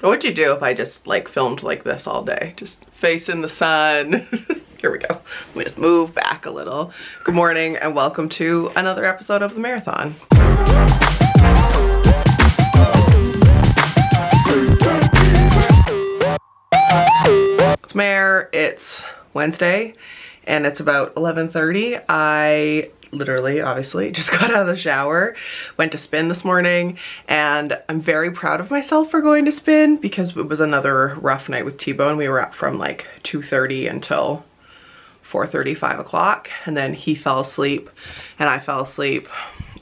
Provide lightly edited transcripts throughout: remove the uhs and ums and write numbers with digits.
What would you do if I just like filmed like this all day? Just facing the sun. Here we go. Let me just move back a little. Good morning and welcome to another episode of the marathon. It's Mare. It's Wednesday and it's about 11:30. I literally, obviously, just got out of the shower, went to spin this morning, and I'm very proud of myself for going to spin because it was another rough night with T-Bone. We were up from like 2:30 until 4:30, 5 o'clock, and then he fell asleep and I fell asleep.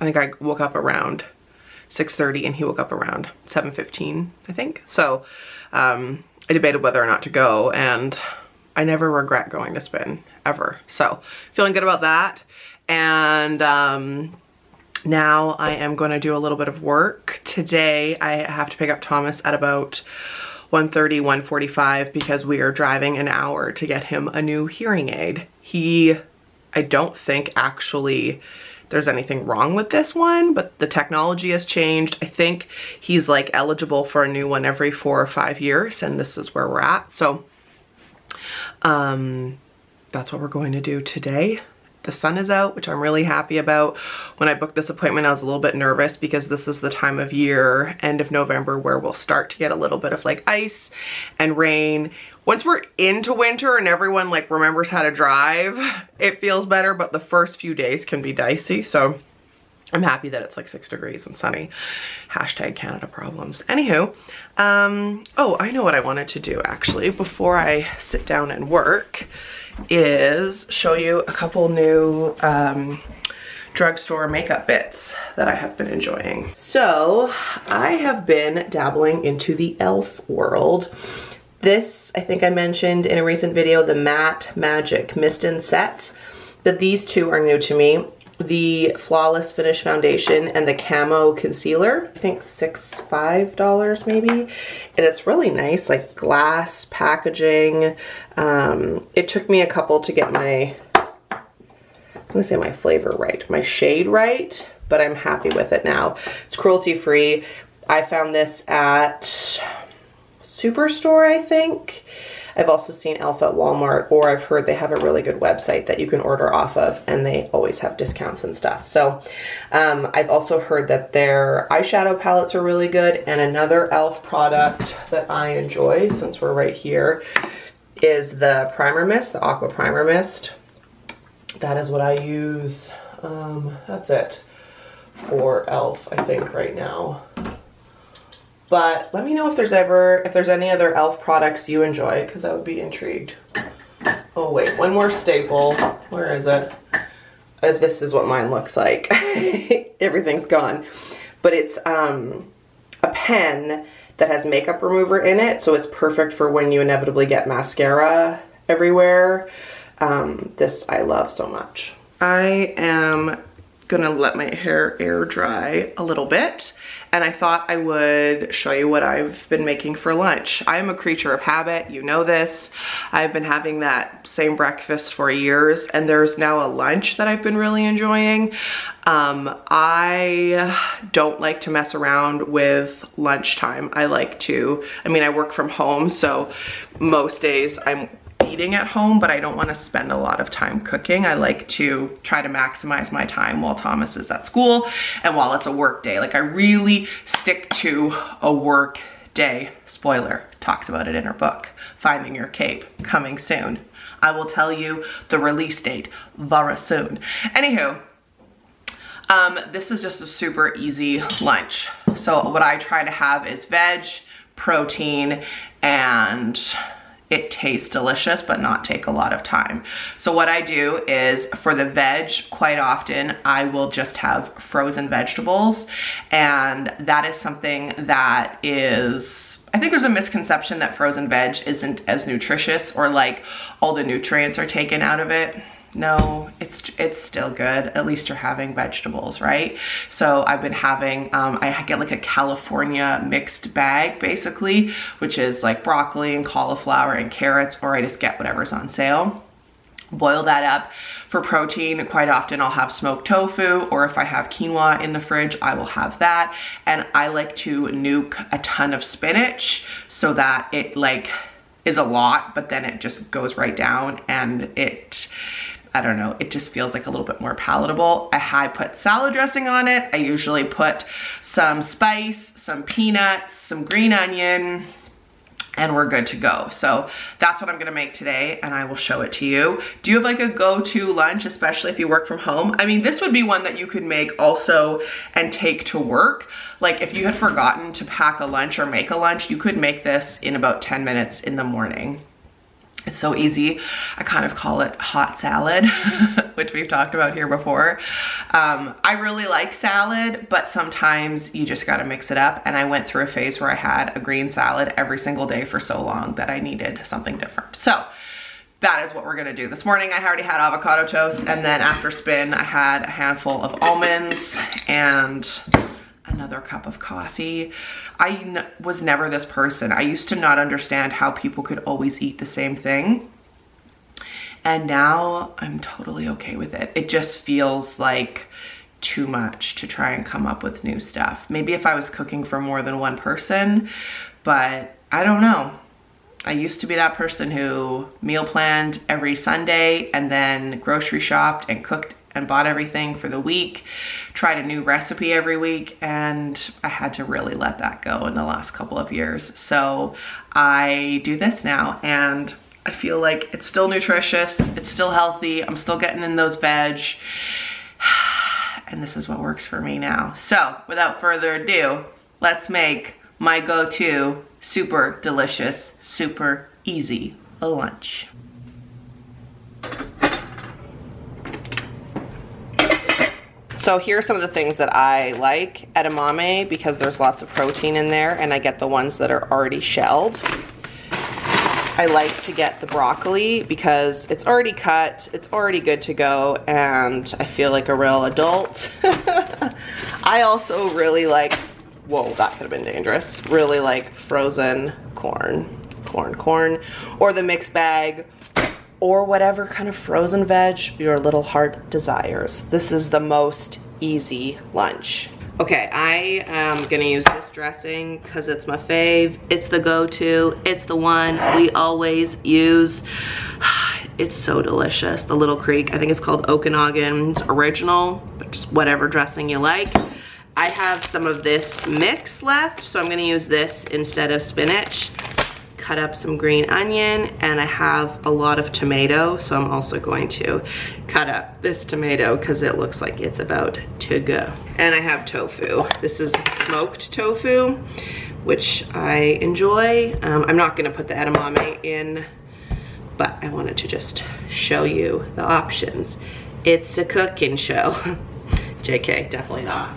I think I woke up around 6:30 and he woke up around 7:15, I think. So I debated whether or not to go, and I never regret going to spin, ever. So feeling good about that. And now I am going to do a little bit of work. Today I have to pick up Thomas at about 1:30, 1:45 because we are driving an hour to get him a new hearing aid. I don't think actually there's anything wrong with this one, but the technology has changed. I think he's like eligible for a new one every 4 or 5 years, and this is where we're at. So that's what we're going to do today. The sun is out, which I'm really happy about. When I booked this appointment, I was a little bit nervous because this is the time of year, end of November, where we'll start to get a little bit of like ice and rain. Once we're into winter and everyone like remembers how to drive, it feels better, but the first few days can be dicey. So I'm happy that it's like 6 degrees and sunny. Hashtag Canada problems. Anywho, oh, I know what I wanted to do actually before I sit down and work is show you a couple new drugstore makeup bits that I have been enjoying. So I have been dabbling into the e.l.f. world. This, I think I mentioned in a recent video, the Matte Magic Mist and Set, but these two are new to me. The Flawless Finish Foundation and the Camo Concealer, I think $5 maybe. And it's really nice, like glass packaging. It took me a couple to get my, I'm gonna say my flavor right, my shade right, but I'm happy with it now. It's cruelty free. I found this at Superstore, I think. I've also seen e.l.f. at Walmart, or I've heard they have a really good website that you can order off of, and they always have discounts and stuff. So I've also heard that their eyeshadow palettes are really good, and another e.l.f. product that I enjoy, since we're right here, is the primer mist, the Aqua Primer Mist. That is what I use. That's it for e.l.f. I think right now. But let me know if there's any other e.l.f. products you enjoy, because I would be intrigued. Oh wait, one more staple. Where is it? This is what mine looks like. Everything's gone. But it's a pen that has makeup remover in it, so it's perfect for when you inevitably get mascara everywhere. This I love so much. I am gonna let my hair air dry a little bit, and I thought I would show you what I've been making for lunch. I am a creature of habit, you know this. I've been having that same breakfast for years, and there's now a lunch that I've been really enjoying. I don't like to mess around with lunchtime. I work from home, so most days I'm eating at home, but I don't want to spend a lot of time cooking. I like to try to maximize my time while Thomas is at school and while it's a work day. Like I really stick to a work day. Spoiler, talks about it in her book, Finding Your Cape, coming soon. I will tell you the release date very soon. Anywho, this is just a super easy lunch. So what I try to have is veg, protein, and it tastes delicious, but not take a lot of time. So what I do is for the veg, quite often I will just have frozen vegetables. And that is something that is, I think there's a misconception that frozen veg isn't as nutritious, or like all the nutrients are taken out of it. No, it's still good. At least you're having vegetables, right? So I've been having, I get like a California mixed bag basically, which is like broccoli and cauliflower and carrots, or I just get whatever's on sale. Boil that up. For protein, quite often I'll have smoked tofu, or if I have quinoa in the fridge, I will have that. And I like to nuke a ton of spinach. so that it like is a lot, but then it just goes right down, and I don't know, it just feels like a little bit more palatable. I put salad dressing on it. I usually put some spice, some peanuts, some green onion, and we're good to go. So that's what I'm gonna make today, and I will show it to you. Do you have like a go-to lunch, especially if you work from home? I mean, this would be one that you could make also and take to work. Like if you had forgotten to pack a lunch or make a lunch, you could make this in about 10 minutes in the morning. It's so easy. I kind of call it hot salad, which we've talked about here before. I really like salad, but sometimes you just gotta mix it up. And I went through a phase where I had a green salad every single day for so long that I needed something different. So that is what we're gonna do. This morning I already had avocado toast, and then after spin I had a handful of almonds and another cup of coffee. I was never this person. I used to not understand how people could always eat the same thing. And now I'm totally okay with it. It just feels like too much to try and come up with new stuff. Maybe if I was cooking for more than one person, but I don't know. I used to be that person who meal planned every Sunday and then grocery shopped and cooked and bought everything for the week, tried a new recipe every week, and I had to really let that go in the last couple of years. So I do this now, and I feel like it's still nutritious, it's still healthy, I'm still getting in those veg, and this is what works for me now. So without further ado, let's make my go-to super delicious, super easy lunch. So here are some of the things that I like edamame, because there's lots of protein in there, and I get the ones that are already shelled. I like to get the broccoli because it's already cut, it's already good to go, and I feel like a real adult. I also really like, whoa, that could have been dangerous, really like frozen corn, or the mixed bag, or whatever kind of frozen veg your little heart desires. This is the most easy lunch. Okay, I am gonna use this dressing because it's my fave. It's the go-to, it's the one we always use. It's so delicious. The Little Creek, I think it's called Okanagan's Original, but just whatever dressing you like. I have some of this mix left, so I'm gonna use this instead of spinach. Cut up some green onion, and I have a lot of tomato, so I'm also going to cut up this tomato because it looks like it's about to go. And I have tofu. This is smoked tofu, which I enjoy. I'm not gonna put the edamame in, but I wanted to just show you the options. It's a cooking show. JK, definitely not.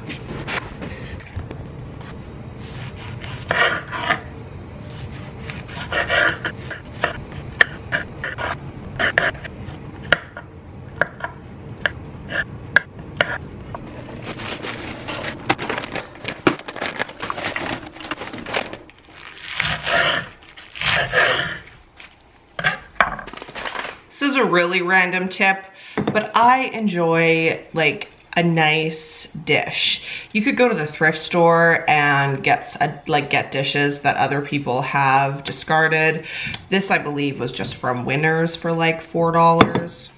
This is a really random tip, but I enjoy like a nice dish. You could go to the thrift store and get dishes that other people have discarded. This, I believe, was just from Winners for like $4.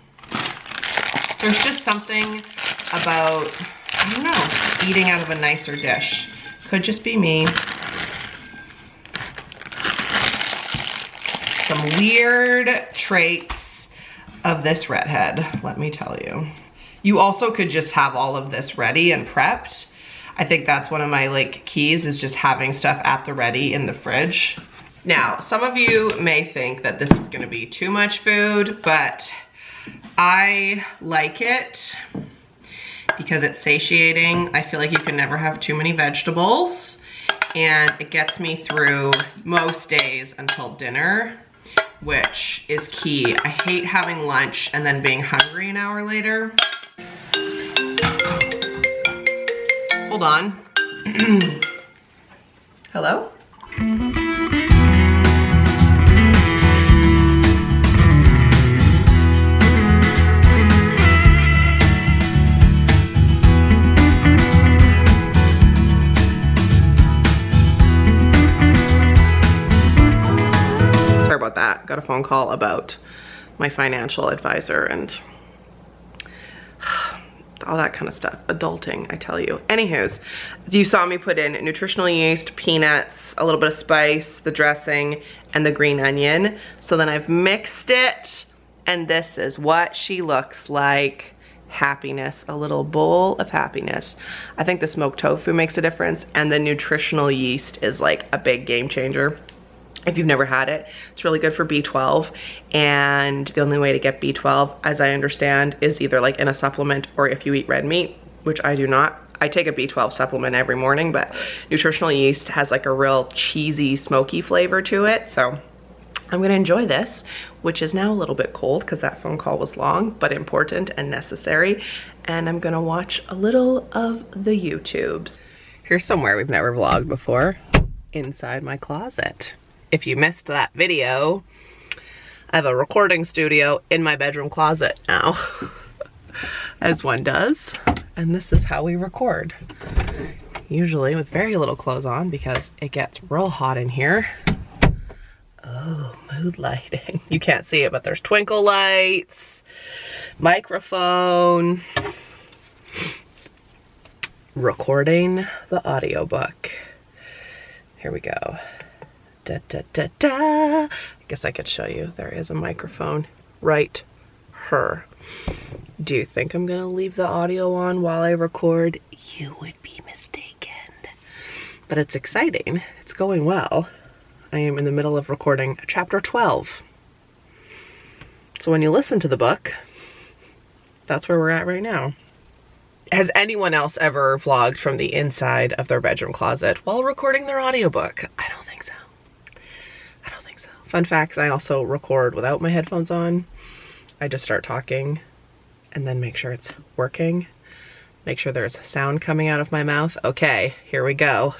There's just something about, I don't know, eating out of a nicer dish. Could just be me. Some weird traits of this redhead, let me tell you. You also could just have all of this ready and prepped. I think that's one of my like keys, is just having stuff at the ready in the fridge. Now, some of you may think that this is gonna be too much food, but I like it because it's satiating. I feel like you can never have too many vegetables, and it gets me through most days until dinner, which is key. I hate having lunch and then being hungry an hour later. Hold on. Hello? about that. Got a phone call about my financial advisor and all that kind of stuff. Adulting, I tell you. Anywho's, you saw me put in nutritional yeast, peanuts, a little bit of spice, the dressing, and the green onion. So then I've mixed it, and this is what she looks like. Happiness, a little bowl of happiness. I think the smoked tofu makes a difference, and the nutritional yeast is like a big game changer. If you've never had it, it's really good for B12, and the only way to get B12, as I understand, is either like in a supplement or if you eat red meat, which I do not. I take a B12 supplement every morning, but nutritional yeast has like a real cheesy, smoky flavor to it, so I'm gonna enjoy this, which is now a little bit cold because that phone call was long, but important and necessary. And I'm gonna watch a little of the YouTubes. Here's somewhere we've never vlogged before, inside my closet. If you missed that video, I have a recording studio in my bedroom closet now, as one does. And this is how we record. Usually with very little clothes on because it gets real hot in here. Oh, mood lighting. You can't see it, but there's twinkle lights, microphone, recording the audiobook. Here we go. Da, da, da, da. I guess I could show you. There is a microphone right here. Do you think I'm gonna leave the audio on while I record? You would be mistaken. But it's exciting. It's going well. I am in the middle of recording chapter 12. So when you listen to the book, that's where we're at right now. Has anyone else ever vlogged from the inside of their bedroom closet while recording their audiobook? I don't think so. I don't think so. Fun fact, I also record without my headphones on. I just start talking and then make sure it's working. Make sure there's sound coming out of my mouth. Okay, here we go.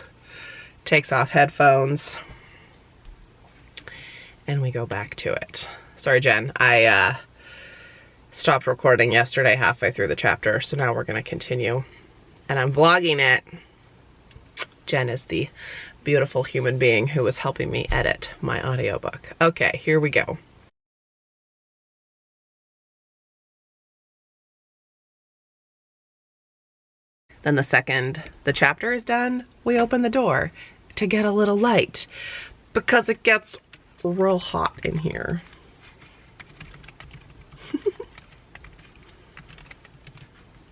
Takes off headphones. And we go back to it. Sorry, Jen, I stopped recording yesterday halfway through the chapter, so now we're gonna continue. And I'm vlogging it. Jen is the beautiful human being who was helping me edit my audiobook. Okay, here we go. Then the second the chapter is done, we open the door to get a little light because it gets real hot in here.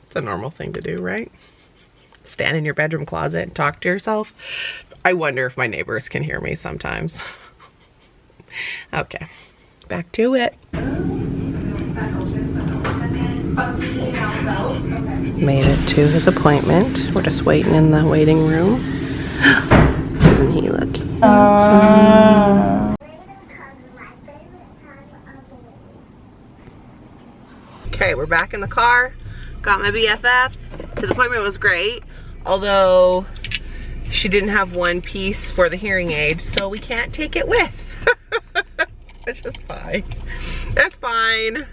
It's a normal thing to do, right? Stand in your bedroom closet and talk to yourself. I wonder if my neighbors can hear me sometimes. Okay, back to it. Made it to his appointment. We're just waiting in the waiting room. Isn't he looking handsome? Okay, we're back in the car. Got my BFF. His appointment was great, although she didn't have one piece for the hearing aid, so we can't take it with. It's just fine. That's fine.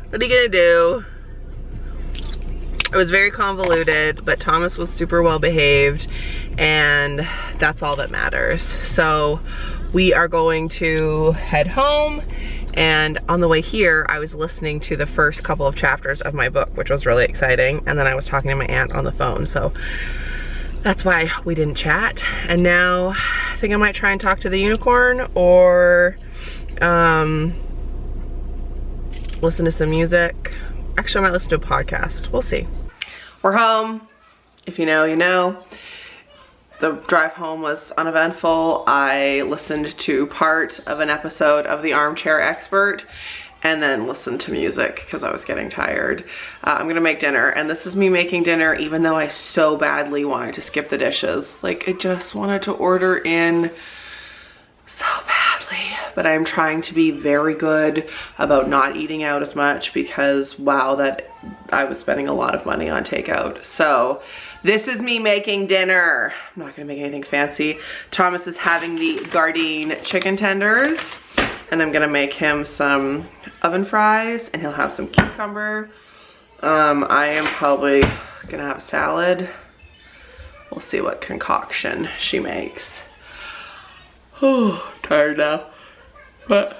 What are you gonna do? It was very convoluted, but Thomas was super well behaved, and that's all that matters. So we are going to head home, and on the way here, I was listening to the first couple of chapters of my book, which was really exciting, and then I was talking to my aunt on the phone, so that's why we didn't chat. And now I think I might try and talk to the unicorn, or listen to some music. Actually, I might listen to a podcast. We'll see. We're home. If you know, you know. The drive home was uneventful. I listened to part of an episode of The Armchair Expert and then listened to music because I was getting tired. I'm gonna make dinner, and this is me making dinner even though I so badly wanted to skip the dishes. Like, I just wanted to order in so badly, but I'm trying to be very good about not eating out as much because wow, that I was spending a lot of money on takeout. So this is me making dinner. I'm not gonna make anything fancy. Thomas is having the Gardein chicken tenders, and I'm gonna make him some oven fries, and he'll have some cucumber. I am probably gonna have salad. We'll see what concoction she makes. Oh, tired now, but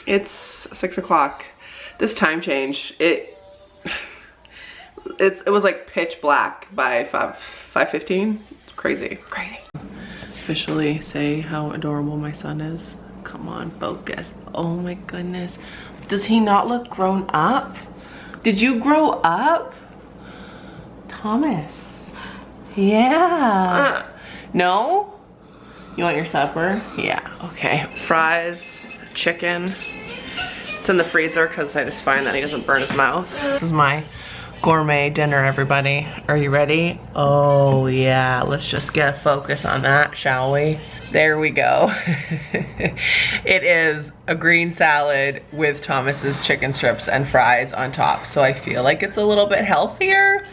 It's 6 o'clock. This time change, it was like pitch black by 5:15. It's crazy. Officially say how adorable my son is. Come on, focus. Oh my goodness. Does he not look grown up? Did you grow up? Thomas. Yeah. No? You want your supper? Yeah, okay. Fries, chicken. It's in the freezer because I just find that he doesn't burn his mouth. This is my gourmet dinner, everybody. Are you ready? Oh yeah, let's just get a focus on that, shall we? There we go. It is a green salad with Thomas's chicken strips and fries on top. So I feel like it's a little bit healthier.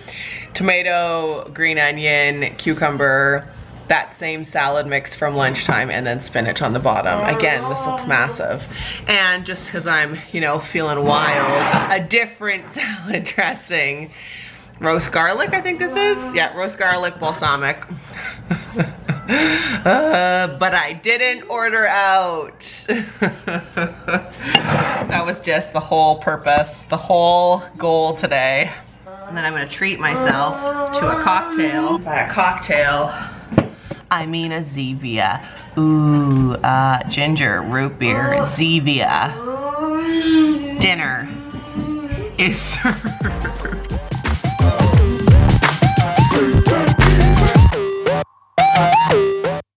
Tomato, green onion, cucumber, that same salad mix from lunchtime, and then spinach on the bottom. Again, this looks massive. And just because I'm, you know, feeling wild, a different salad dressing. Roast garlic, I think this is. Yeah, roast garlic, balsamic. But I didn't order out. That was just the whole purpose, the whole goal today. And then I'm gonna treat myself to a cocktail. By a cocktail, I mean a Zevia. Ooh, ginger root beer, Zevia. Dinner is served.